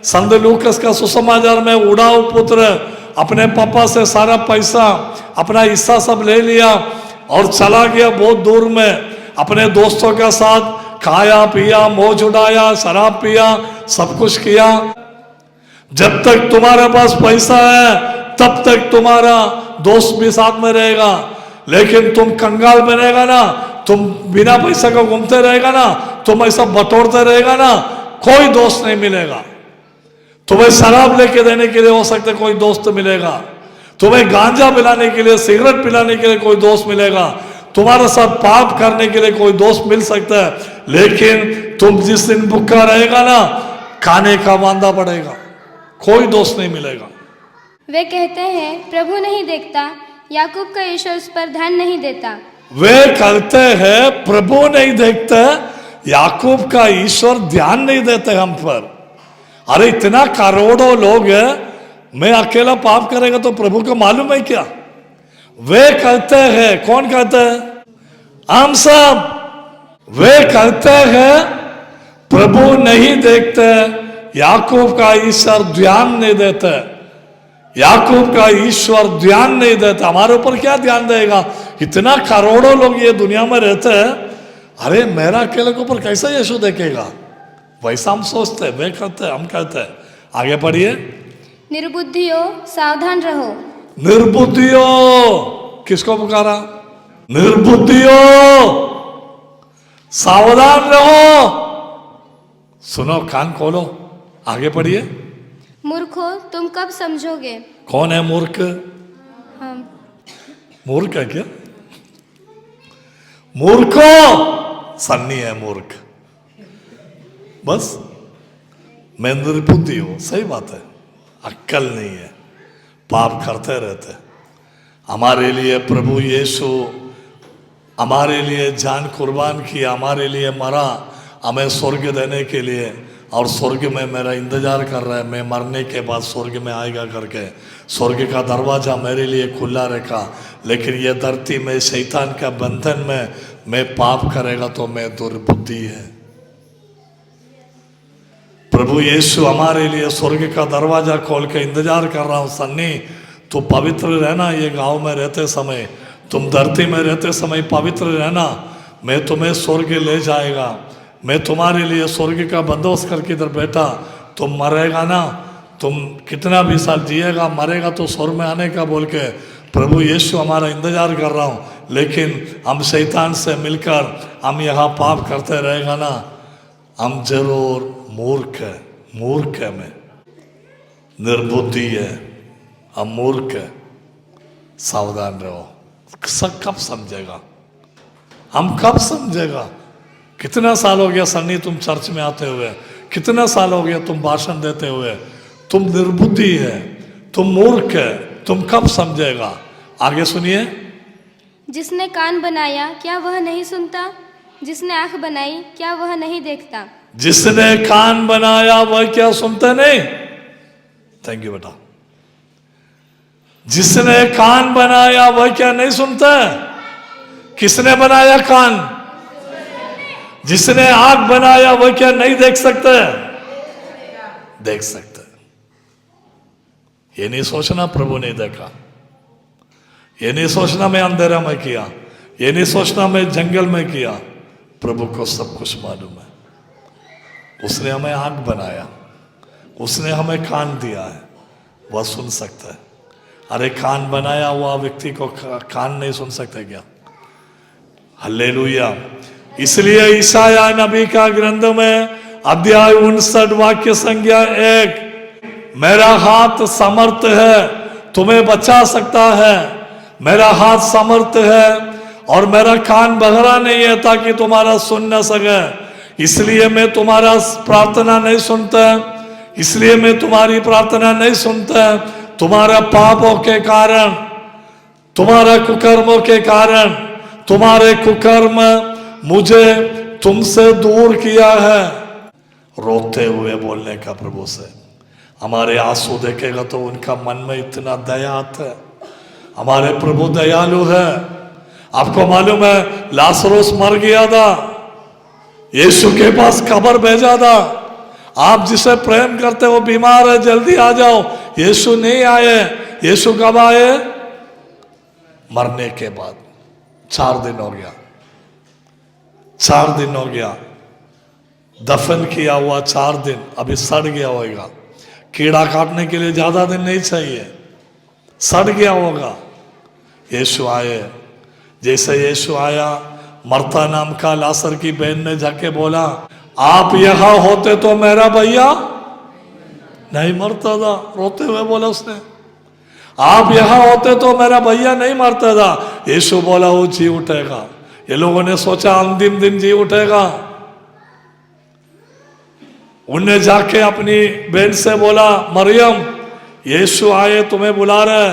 संत लूकस का सुसमाचार में उड़ाऊ पुत्र अपने पापा से सारा पैसा अपना हिस्सा सब ले लिया और चला गया बहुत दूर में, अपने दोस्तों के साथ खाया पिया, मौज उड़ाया, शराब पिया, सब कुछ किया। जब तक तुम्हारे पास पैसा है तब तक तुम्हारा दोस्त भी साथ में रहेगा, लेकिन तुम कंगाल बनेगा ना, तुम बिना पैसा का घूमते रहेगा ना, तुम ऐसा बटोरते रहेगा ना, कोई दोस्त नहीं मिलेगा। तुम्हें शराब लेके देने के लिए हो सकता है कोई दोस्त मिलेगा, तुम्हें गांजा पिलाने के लिए, सिगरेट पिलाने के लिए कोई दोस्त मिलेगा, तुम्हारे साथ पाप करने के लिए कोई दोस्त मिल सकता है, लेकिन तुम जिस दिन भूखा रहेगा ना, खाने का वांदा पड़ेगा, कोई दोस्त नहीं मिलेगा। वे कहते हैं प्रभु नहीं देखता, याकूब का ईश्वर उस पर ध्यान नहीं देता। वे कहते हैं प्रभु नहीं देखता, याकूब का ईश्वर ध्यान नहीं देते हम पर। अरे इतना करोड़ों लोग हैं, मैं अकेला पाप करेगा तो प्रभु को मालूम है क्या? वे कहते हैं, कौन कहते हैं? हम सब। वे कहते हैं प्रभु नहीं देखते, याकूब का ईश्वर ध्यान नहीं देते, याकूब का ईश्वर ध्यान नहीं देता। हमारे ऊपर क्या ध्यान देगा? इतना करोड़ों लोग ये दुनिया में रहते हैं, अरे मेरा अकेले के ऊपर कैसे यीशु देखेगा? वैसा हम सोचते हैं, वे कहते हैं, हम कहते हैं। आगे पढ़िए। निर्बुद्धियों सावधान रहो। निर्बुद्धियों, किसको पुकारा? निर्बुद्धियों सावधान रहो। सुनो, कान खोलो, आगे पढ़िए। मूर्खो तुम कब समझोगे? कौन है मूर्ख? हम। मूर्ख है क्या? मूर्खो, सन्नी है मूर्ख, बस। मैं निर्बुद्धि हूं, सही बात है, अक्ल नहीं है, पाप करते रहते। हमारे लिए प्रभु यीशु हमारे लिए जान कुर्बान किया, हमारे लिए मरा, हमें स्वर्ग देने के लिए, और स्वर्ग में मेरा इंतजार कर रहा है, मैं मरने के बाद स्वर्ग में आएगा करके। स्वर्ग का दरवाजा मेरे लिए खुला रखा, लेकिन ये धरती में शैतान का बंधन में मैं पाप करेगा तो मैं दुर्बुद्धि है। प्रभु यीशु हमारे लिए स्वर्ग का दरवाजा खोल के इंतजार कर रहा हूँ। सन्नी, तो पवित्र रहना, ये गांव में रहते समय, तुम धरती में रहते समय पवित्र रहना, मैं तुम्हें स्वर्ग ले जाएगा, मैं तुम्हारे लिए स्वर्ग का बंदोबस्त करके इधर बैठा। तुम मरेगा ना, तुम कितना भी साल जिएगा, मरेगा तो स्वर्ग में आने का बोल के प्रभु यीशु हमारा इंतजार कर रहा हूँ। लेकिन हम शैतान से मिलकर हम यहाँ पाप करते रहेगा ना, हम जरूर मूर्ख है। मूर्ख है, मैं निर्बुद्धि है, हम मूर्ख है। सावधान रहो। सब कब समझेगा? हम कब समझेगा? कितना साल हो गया सन्नी तुम चर्च में आते हुए, कितना साल हो गया तुम भाषण देते हुए? तुम निर्बुद्धि है, तुम मूर्ख है, तुम कब समझेगा? आगे सुनिए। जिसने कान बनाया क्या वह नहीं सुनता? जिसने आंख बनाई क्या वह नहीं देखता? जिसने कान बनाया वह क्या सुनता नहीं? थैंक यू बेटा। जिसने कान बनाया वह क्या नहीं सुनता? किसने बनाया कान? जिसने आंख बनाया वह क्या नहीं देख सकता? देख सकता है। ये नहीं सोचना प्रभु ने देखा, ये नहीं सोचना मैं अंधेरा में किया, ये नहीं सोचना मैं जंगल में किया। प्रभु को सब कुछ मालूम है। उसने हमें आंख बनाया, उसने हमें कान दिया है, वह सुन सकता है। अरे कान बनाया हुआ व्यक्ति को कान नहीं सुन सकते क्या? हल्लेलुया। इसलिए ईशाया नबी का ग्रंथ में अध्याय 59 वाक्य संख्या 1, मेरा हाथ समर्थ है, तुम्हें बचा सकता है। मेरा हाथ समर्थ है और मेरा कान बहरा नहीं है ताकि तुम्हारा सुन न सके। इसलिए मैं तुम्हारा प्रार्थना नहीं सुनता, इसलिए मैं तुम्हारी प्रार्थना नहीं सुनता। तुम्हारा पापों के कारण, तुम्हारा कुकर्मों के कारण, तुम्हारे कुकर्म मुझे तुमसे दूर किया है। रोते हुए बोलने का प्रभु से। हमारे आंसू देखेगा तो उनका मन में इतना दया आता है। हमारे प्रभु दयालु है। आपको मालूम है लाजरस मर गया था, यीशु के पास खबर भेजा था, आप जिसे प्रेम करते वो बीमार है, जल्दी आ जाओ। यीशु नहीं आए। यीशु कब आए? मरने के बाद। 4 दिन हो गया, 4 दिन हो गया, दफन किया हुआ 4 दिन, अभी सड़ गया होगा। कीड़ा काटने के लिए ज्यादा दिन नहीं चाहिए, सड़ गया होगा। यीशु आए। जैसे यीशु आया, मरता नाम का लासर की बहन ने जाके बोला, आप यहां होते तो मेरा भैया नहीं मरता था। रोते हुए बोला उसने, आप यहां होते तो मेरा भैया नहीं मरता था। यीशु बोला वो जी उठेगा। ये लोगों ने सोचा अंतिम दिन जी उठेगा। उनने जाके अपनी बहन से बोला, मरियम यीशु आए तुम्हें बुला रहे।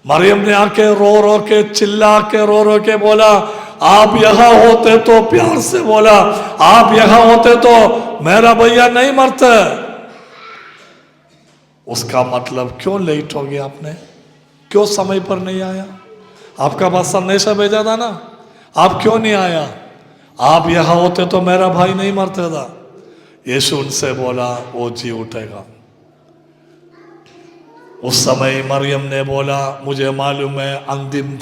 मरियम ने आके रो रो के, चिल्ला के, रो रो के बोला, आप यहां होते तो, प्यार से बोला, आप यहां होते तो मेरा भैया नहीं मरता। उसका मतलब क्यों लेट हो गया आपने? क्यों समय पर नहीं आया? आपका पास संदेशा भेजा था ना, आप क्यों नहीं आया? आप यहां होते तो मेरा भाई नहीं मरता था। यीशु उनसे बोला वो जी उठेगा। उस समय मरियम ने बोला, मुझे मालूम है अंतिम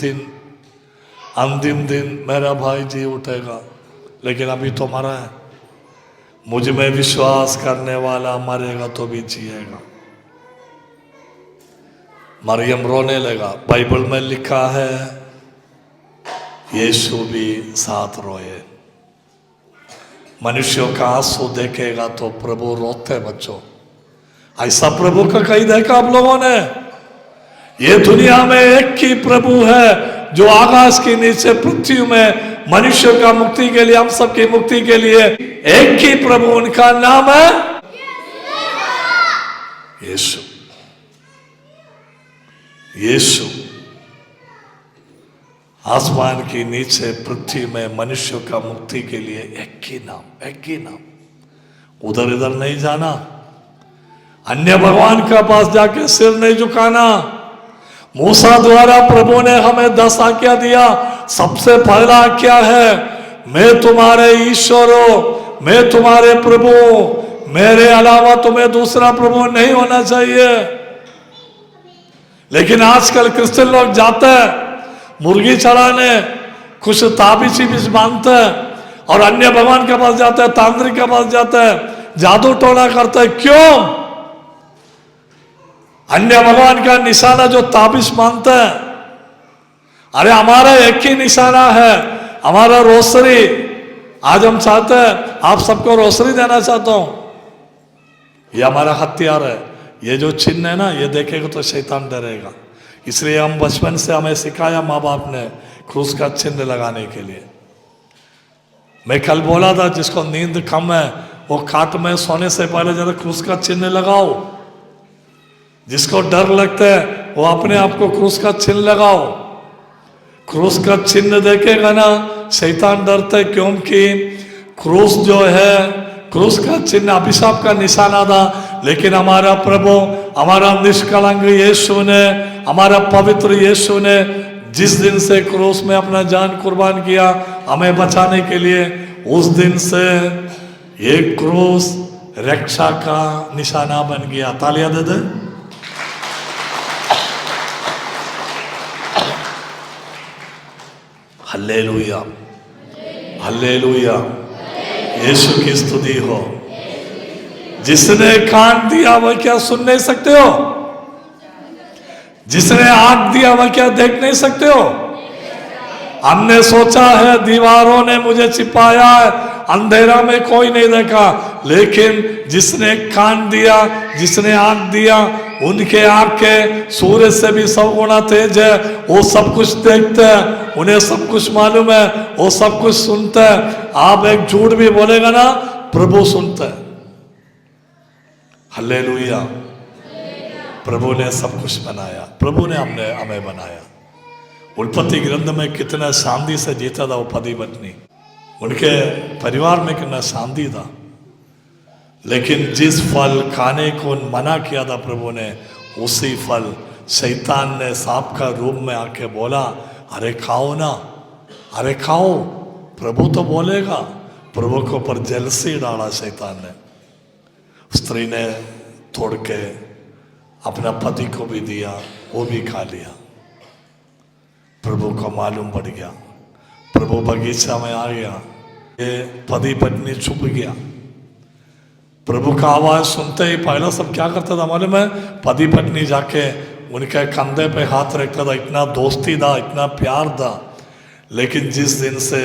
दिन मेरा भाई जी उठेगा, लेकिन अभी तो मरा है। मुझ में विश्वास करने वाला मरेगा तो भी जिएगा। मरियम रोने लगा। बाइबल में लिखा है यीशु भी साथ रोए। मनुष्यों का आंसू देखेगा तो प्रभु रोते। बच्चों, ऐसा प्रभु का कहीं देखा आप लोगों ने? ये दुनिया में एक ही प्रभु है जो आकाश के नीचे पृथ्वी में मनुष्य का मुक्ति के लिए, हम सबकी मुक्ति के लिए एक ही प्रभु, उनका नाम है यीशु। यीशु आसमान के नीचे पृथ्वी में मनुष्य का मुक्ति के लिए एक ही नाम। उधर इधर नहीं जाना, अन्य भगवान का पास जाके सिर नहीं झुकाना। मूसा द्वारा प्रभु ने हमें 10 आज्ञा दिया। सबसे पहला आज्ञा है, मैं तुम्हारे ईश्वर हूं, मैं तुम्हारे प्रभु, मेरे अलावा तुम्हें दूसरा प्रभु नहीं होना चाहिए। लेकिन आजकल क्रिश्चियन लोग जाते हैं मुर्गी चढ़ाने, कुछ ताबीज बांधते हैं और अन्य भगवान के पास जाते हैं, तांत्रिक के पास जाते हैं, जादू टोना करते हैं। क्यों? अन्य भगवान का निशाना जो ताबीज मानते हैं। अरे हमारा एक ही निशाना है, हमारा रोसरी। आज हम चाहते हैं, आप सबको रोसरी देना चाहता हूं। ये हमारा हथियार है। ये जो चिन्ह है ना, ये देखेगा तो शैतान डरेगा। इसलिए हम बचपन से हमें सिखाया माँ बाप ने क्रूस का चिन्ह लगाने के लिए। मैं कल बोला था जिसको नींद कम है वो खाट में सोने से पहले जरा क्रूस का चिन्ह लगाओ। जिसको डर लगता है वो अपने आप को क्रूस का चिन्ह लगाओ। क्रूस का चिन्ह देखेगा ना, शैतान डरता है, क्योंकि क्रूस जो है, क्रूस का चिन्ह अभिशाप का निशाना था। लेकिन हमारा प्रभु, हमारा निष्कलंक यीशु ने, हमारा पवित्र यीशु ने जिस दिन से क्रूस में अपना जान कुर्बान किया हमें बचाने के लिए, उस दिन से ये क्रूस रक्षा का निशाना बन गया। तालियां दे दे। हल्लेलुया, हल्लेलुया, यीशु की स्तुति हो। जिसने कान दिया वह क्या सुन नहीं सकते हो? जिसने आंख दिया वह क्या देख नहीं सकते हो? हमने सोचा है दीवारों ने मुझे छिपाया है, अंधेरा में कोई नहीं देखा। लेकिन जिसने कान दिया, जिसने आंख दिया, उनके आंखें सूरज से भी 100 गुना तेज है। वो सब कुछ देखते हैं, उन्हें सब कुछ मालूम है, वो सब कुछ सुनते हैं। आप एक झूठ भी बोलेगा ना, प्रभु सुनते हैं। हल्लेलुया। प्रभु ने सब कुछ बनाया, प्रभु ने हमें बनाया। उत्पत्ति ग्रंथ में कितना शांति से जीता था वो पति पत्नी, उनके परिवार में कितना शांति था। लेकिन जिस फल खाने को मना किया था प्रभु ने, उसी फल शैतान ने सांप का रूप में आके बोला, अरे खाओ ना, अरे खाओ। प्रभु तो बोलेगा, प्रभु के ऊपर जेलसी डाला शैतान ने। स्त्री ने तोड़ के अपना पति को भी दिया, वो भी खा लिया। प्रभु को मालूम पड़ गया, प्रभु बगीचा में आ गया, ये पति पत्नी छुप गया। प्रभु का आवाज सुनते ही पहला सब क्या करता था मालूम है? पति पत्नी जाके उनके कंधे पे हाथ रखता था, इतना दोस्ती था, इतना प्यार था। लेकिन जिस दिन से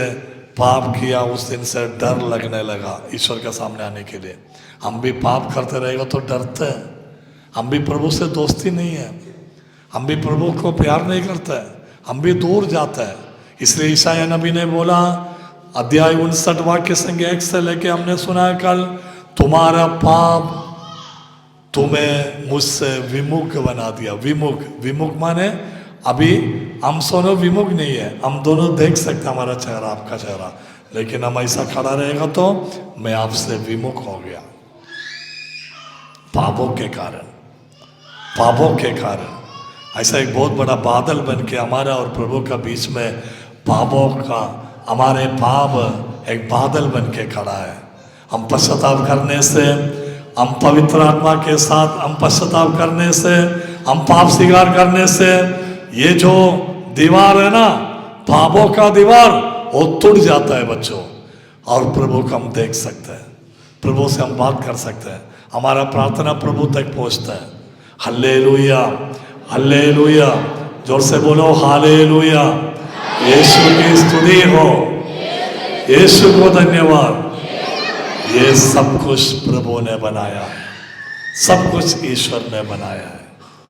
पाप किया उस दिन से डर लगने लगा ईश्वर के सामने आने के लिए। हम भी पाप करते रहेगा तो डरते हैं, हम भी प्रभु से दोस्ती नहीं है, हम भी प्रभु को प्यार नहीं करते, हम भी दूर जाते हैं। इसलिए ईशाया नबी ने बोला, अध्याय 59 वाक्य संख्या 1 से लेके हमने सुना है कल, तुम्हारा पाप तुम्हें मुझसे विमुख बना दिया। विमुख, विमुख माने अभी हम दोनों विमुख नहीं है, हम दोनों देख सकते हमारा चेहरा, आपका चेहरा, लेकिन हम ऐसा खड़ा रहेगा तो मैं आपसे विमुख हो गया पापों के कारण। पापों के कारण ऐसा एक बहुत बड़ा बादल बन के हमारा और प्रभु का बीच में पापों का, हमारे पाप एक बादल बन के खड़ा है। हम पश्चाताप करने से, हम पवित्र आत्मा के साथ हम पश्चाताप करने से, हम पाप स्वीकार करने से, ये जो दीवार है ना, पापों का दीवार, वो टूट जाता है बच्चों। और प्रभु को हम देख सकते हैं, प्रभु से हम बात कर सकते हैं, हमारा प्रार्थना प्रभु तक पहुंचता है। हालेलुया, हालेलुया, जोर से बोलो हालेलुया। यीशु की स्तुति हो, यीशु को धन्यवाद। ये सब कुछ प्रभु ने बनाया, सब कुछ ईश्वर ने बनाया है।